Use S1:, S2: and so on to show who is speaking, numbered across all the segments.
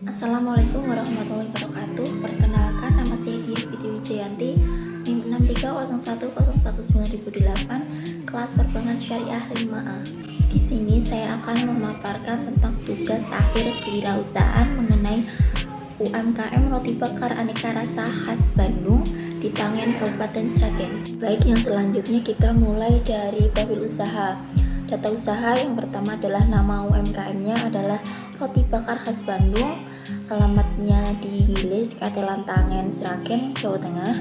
S1: Assalamualaikum warahmatullahi wabarakatuh. Perkenalkan, nama saya Dian Fitri Wijayanti, NIM 630101908, kelas Perbankan Syariah 5A. Di sini saya akan memaparkan tentang tugas akhir kewirausahaan mengenai UMKM Roti Bakar Aneka Rasa khas Bandung di Tangen, Kabupaten Sragen. Baik, yang selanjutnya kita mulai dari profil usaha. Data usaha yang pertama adalah nama UMKM-nya adalah Roti Bakar khas Bandung, alamatnya di Gilis, Katelan Tangen, Sragen, Jawa Tengah.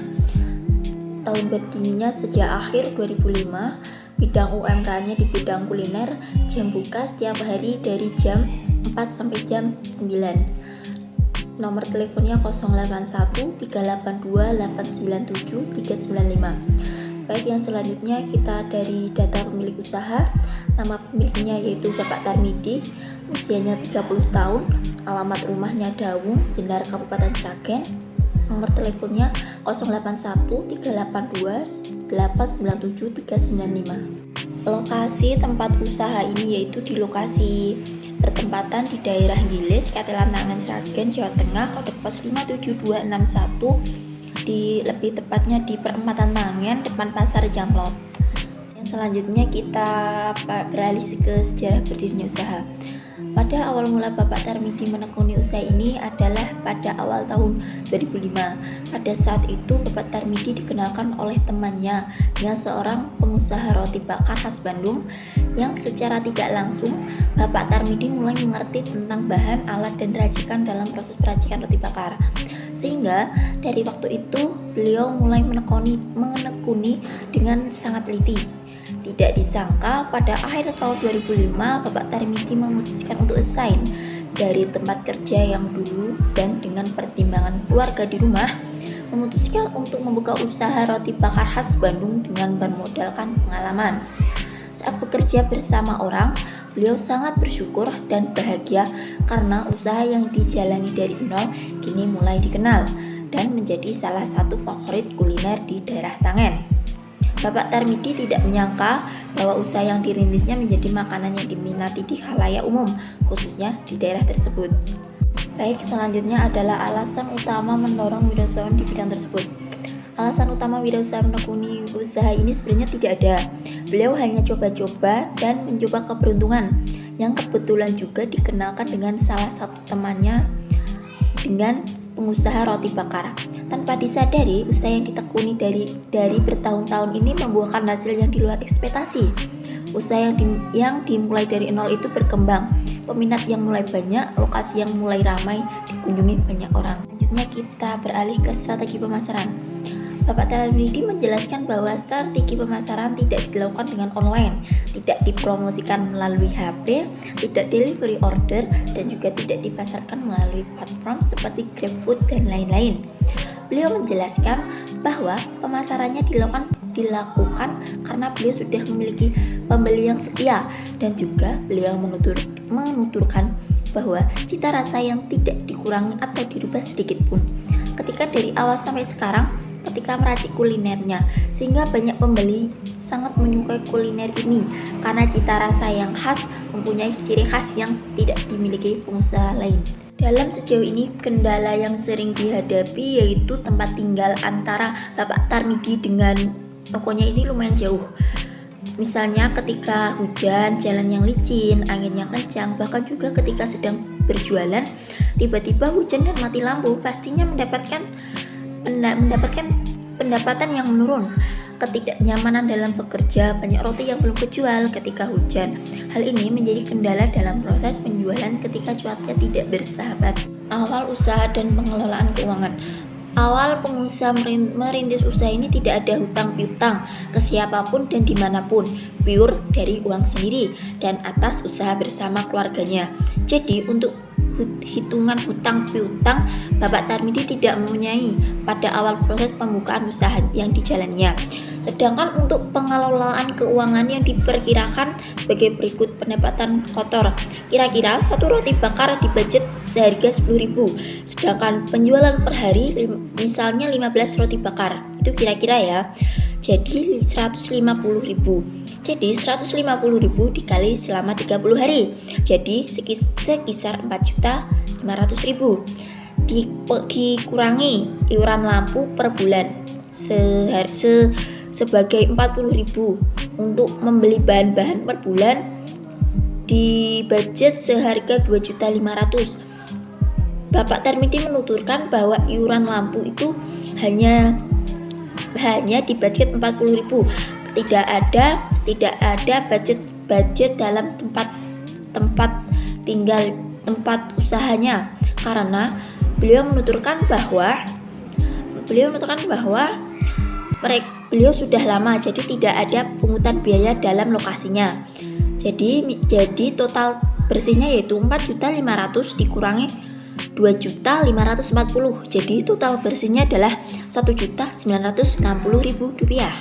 S1: Tahun berdirinya sejak akhir 2005. Bidang UMKM-nya di bidang kuliner, jam buka setiap hari dari jam 4 sampai jam 9. Nomor teleponnya 081 382 897 395. Baik, yang selanjutnya kita dari data pemilik usaha. Nama pemiliknya yaitu Bapak Tarmidi, usianya 30 tahun, alamat rumahnya Dawung, Jenar, Kabupaten Sragen. Nomor teleponnya 081 382 897 395. Lokasi tempat usaha ini yaitu di lokasi bertempatan di daerah Gilis, Katelan Tangen, Sragen, Jawa Tengah, kode pos 57261, lebih tepatnya di perempatan Tangen, depan pasar Jamlot. Yang selanjutnya kita beralih ke sejarah berdirinya usaha. Pada awal mula Bapak Tarmidi menekuni usaha ini adalah pada awal tahun 2005. Pada saat itu Bapak Tarmidi dikenalkan oleh temannya dengan seorang pengusaha roti bakar khas Bandung, yang secara tidak langsung Bapak Tarmidi mulai mengerti tentang bahan, alat, dan racikan dalam proses peracikan roti bakar. Sehingga dari waktu itu beliau mulai menekuni dengan sangat teliti. Tidak disangka pada akhir tahun 2005 Bapak Tarmidi memutuskan untuk resign dari tempat kerja yang dulu, dan dengan pertimbangan keluarga di rumah memutuskan untuk membuka usaha roti bakar khas Bandung dengan bermodalkan pengalaman. Saat bekerja bersama orang, beliau sangat bersyukur dan bahagia karena usaha yang dijalani dari nol kini mulai dikenal dan menjadi salah satu favorit kuliner di daerah Tangen. Bapak Tarmidi tidak menyangka bahwa usaha yang dirintisnya menjadi makanan yang diminati di khalayak umum, khususnya di daerah tersebut. Baik, selanjutnya adalah alasan utama mendorong wirausahaan di bidang tersebut. Alasan utama wirausaha menekuni usaha ini sebenarnya tidak ada. Beliau hanya coba-coba dan mencoba keberuntungan, yang kebetulan juga dikenalkan dengan salah satu temannya dengan pengusaha roti bakar. Tanpa disadari, usaha yang ditekuni dari bertahun-tahun ini membuahkan hasil yang di luar ekspektasi. Usaha yang dimulai dari nol itu berkembang, peminat yang mulai banyak, lokasi yang mulai ramai dikunjungi banyak orang. Selanjutnya kita beralih ke strategi pemasaran. Bapak Tarmidi menjelaskan bahwa strategi pemasaran tidak dilakukan dengan online, tidak dipromosikan melalui HP, tidak delivery order, dan juga tidak dipasarkan melalui platform seperti GrabFood dan lain-lain. Beliau menjelaskan bahwa pemasarannya dilakukan karena beliau sudah memiliki pembeli yang setia, dan juga beliau menuturkan bahwa cita rasa yang tidak dikurangi atau dirubah sedikit pun ketika dari awal sampai sekarang ketika meracik kulinernya, sehingga banyak pembeli sangat menyukai kuliner ini karena cita rasa yang khas, mempunyai ciri khas yang tidak dimiliki pengusaha lain. Dalam sejauh ini, kendala yang sering dihadapi yaitu tempat tinggal antara Bapak Tarmidi dengan tokonya ini lumayan jauh. Misalnya ketika hujan, jalan yang licin, angin yang kencang, bahkan juga ketika sedang berjualan, tiba-tiba hujan dan mati lampu, pastinya mendapatkan pendapatan yang menurun. Ketidaknyamanan dalam bekerja, banyak roti yang belum kejual ketika hujan. Hal ini menjadi kendala dalam proses penjualan ketika cuaca tidak bersahabat. Awal usaha dan pengelolaan keuangan. Awal pengusaha merintis usaha ini tidak ada hutang piutang ke siapapun dan dimanapun, pure dari uang sendiri dan atas usaha bersama keluarganya. Jadi untuk hitungan hutang piutang Bapak Tarmidi tidak mempunyai pada awal proses pembukaan usaha yang dijalannya. Sedangkan untuk pengelolaan keuangan yang diperkirakan sebagai berikut: pendapatan kotor, kira-kira satu roti bakar dibudget seharga 10.000, sedangkan penjualan per hari misalnya 15 roti bakar, itu kira-kira ya, jadi 150.000. Jadi 150.000 dikali selama 30 hari. Jadi sekitar 4.500.000. Dikurangi iuran lampu per bulan sebagai 40.000 untuk membeli bahan-bahan per bulan, di budget seharga 2.500.000. Bapak Tarmidi menuturkan bahwa iuran lampu itu hanya di budget 40.000. Tidak ada budget dalam tempat tinggal tempat usahanya, karena beliau menuturkan bahwa beliau sudah lama, jadi tidak ada pungutan biaya dalam lokasinya. Jadi total bersihnya yaitu 4.500.000 dikurangi 2.540.000. Jadi total bersihnya adalah 1.960.000 rupiah.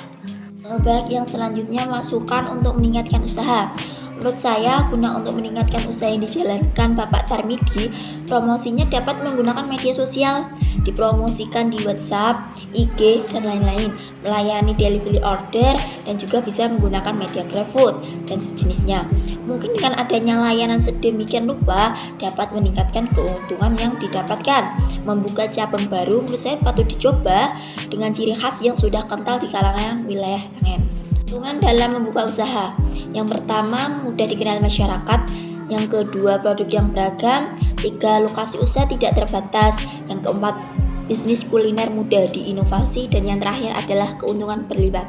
S1: Baik, yang selanjutnya masukan untuk meningkatkan usaha. Menurut saya, guna untuk meningkatkan usaha yang dijalankan Bapak Tarmidi, promosinya dapat menggunakan media sosial, dipromosikan di WhatsApp, IG, dan lain-lain, melayani delivery order, dan juga bisa menggunakan media GrabFood dan sejenisnya. Mungkin dengan adanya layanan sedemikian rupa dapat meningkatkan keuntungan yang didapatkan. Membuka cabang baru menurut saya patut dicoba dengan ciri khas yang sudah kental di kalangan wilayah Tangen. Keuntungan dalam membuka usaha. Yang pertama, mudah dikenal masyarakat. Yang kedua, produk yang beragam. 3, lokasi usaha tidak terbatas. Yang keempat, bisnis kuliner mudah diinovasi. Dan yang terakhir adalah keuntungan berlipat.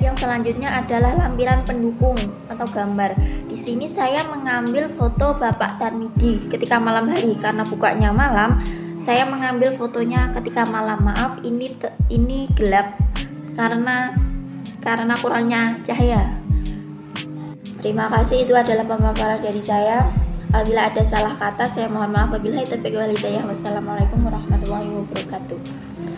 S1: Yang selanjutnya adalah lampiran pendukung atau gambar. Di sini saya mengambil foto Bapak Tarmidi ketika malam hari, karena bukanya malam. Saya mengambil fotonya ketika malam. Maaf, ini gelap karena kurangnya cahaya. Terima kasih, itu adalah pemaparan dari saya. Apabila ada salah kata, saya mohon maaf. Wabillahi taufiq wal hidayah. Wassalamualaikum warahmatullahi wabarakatuh.